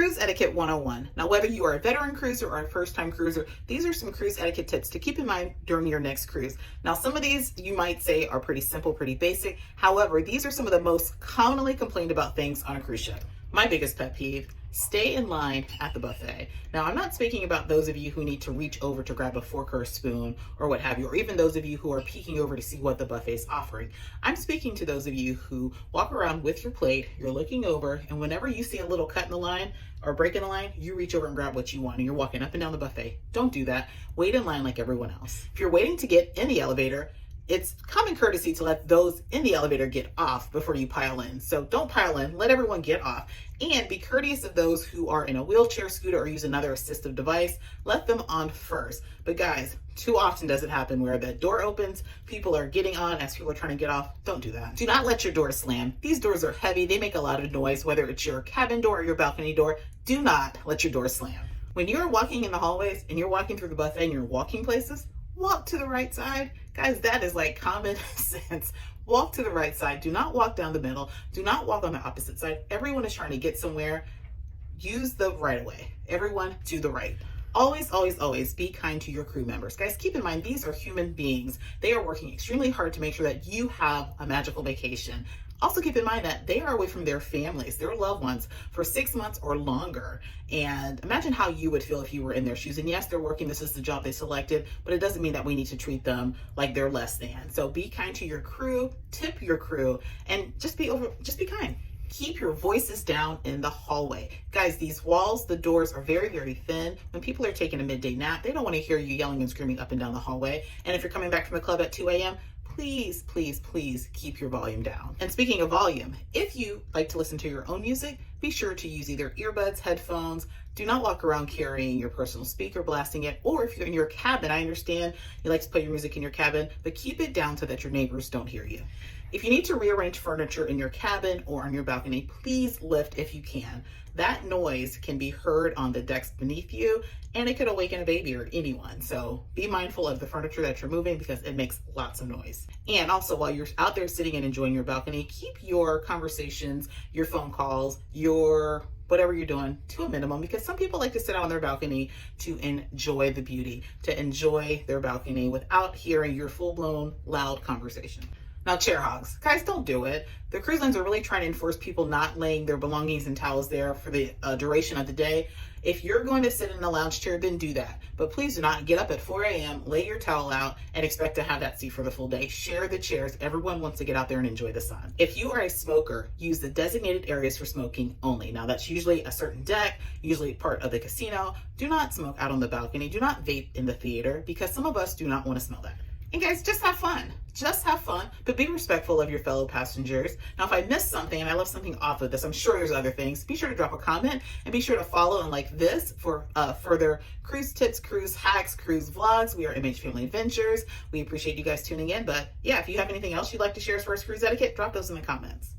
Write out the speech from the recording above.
Cruise Etiquette 101. Now, whether you are a veteran cruiser or a first-time cruiser, these are some cruise etiquette tips to keep in mind during your next cruise. Now, some of these you might say are pretty simple, pretty basic. However, these are some of the most commonly complained about things on a cruise ship. My biggest pet peeve: stay in line at the buffet. Now, I'm not speaking about those of you who need to reach over to grab a fork or a spoon or what have you, or even those of you who are peeking over to see what the buffet is offering. I'm speaking to those of you who walk around with your plate, you're looking over, and whenever you see a little cut in the line or break in the line, you reach over and grab what you want and you're walking up and down the buffet. Don't do that. Wait in line like everyone else. If you're waiting to get in the elevator, it's common courtesy to let those in the elevator get off before you pile in. So don't pile in, let everyone get off. And be courteous of those who are in a wheelchair, scooter, or use another assistive device. Let them on first. But guys, too often does it happen where the door opens, people are getting on as people are trying to get off. Don't do that. Do not let your door slam. These doors are heavy, they make a lot of noise, whether it's your cabin door or your balcony door. Do not let your door slam. When you're walking in the hallways and you're walking through the buffet and you're walking places, walk to the right side. Guys, that is like common sense. Walk to the right side. Do not walk down the middle. Do not walk on the opposite side. Everyone is trying to get somewhere. Use the right of way. Everyone to the right. Always, always, always be kind to your crew members. Guys, keep in mind, these are human beings. They are working extremely hard to make sure that you have a magical vacation. Also keep in mind that they are away from their families, their loved ones, for 6 months or longer. And imagine how you would feel if you were in their shoes. And yes, they're working, this is the job they selected, but it doesn't mean that we need to treat them like they're less than. So be kind to your crew, tip your crew, and just be kind. Keep your voices down in the hallway. Guys, these walls, the doors are very, very thin. When people are taking a midday nap, they don't want to hear you yelling and screaming up and down the hallway. And if you're coming back from the club at 2 a.m., please, please, please keep your volume down. And speaking of volume, if you like to listen to your own music, be sure to use either earbuds, headphones. Do not walk around carrying your personal speaker, blasting it, or if you're in your cabin, I understand you like to play your music in your cabin, but keep it down so that your neighbors don't hear you. If you need to rearrange furniture in your cabin or on your balcony, please lift if you can. That noise can be heard on the decks beneath you, and it could awaken a baby or anyone. So be mindful of the furniture that you're moving because it makes lots of noise. And also, while you're out there sitting and enjoying your balcony, keep your conversations, your phone calls, your whatever you're doing to a minimum, because some people like to sit out on their balcony to enjoy the beauty, to enjoy their balcony without hearing your full-blown loud conversation. Now, chair hogs. Guys, don't do it. The cruise lines are really trying to enforce people not laying their belongings and towels there for the duration of the day. If you're going to sit in a lounge chair, then do that. But please do not get up at 4 a.m., lay your towel out, and expect to have that seat for the full day. Share the chairs. Everyone wants to get out there and enjoy the sun. If you are a smoker, use the designated areas for smoking only. Now, that's usually a certain deck, usually part of the casino. Do not smoke out on the balcony. Do not vape in the theater, because some of us do not want to smell that. And guys, just have fun. Just have fun, but be respectful of your fellow passengers. Now, if I missed something and I left something off of this, I'm sure there's other things. Be sure to drop a comment and be sure to follow and like this for further cruise tips, cruise hacks, cruise vlogs. We are MH Family Adventures. We appreciate you guys tuning in. But yeah, if you have anything else you'd like to share as far as cruise etiquette, drop those in the comments.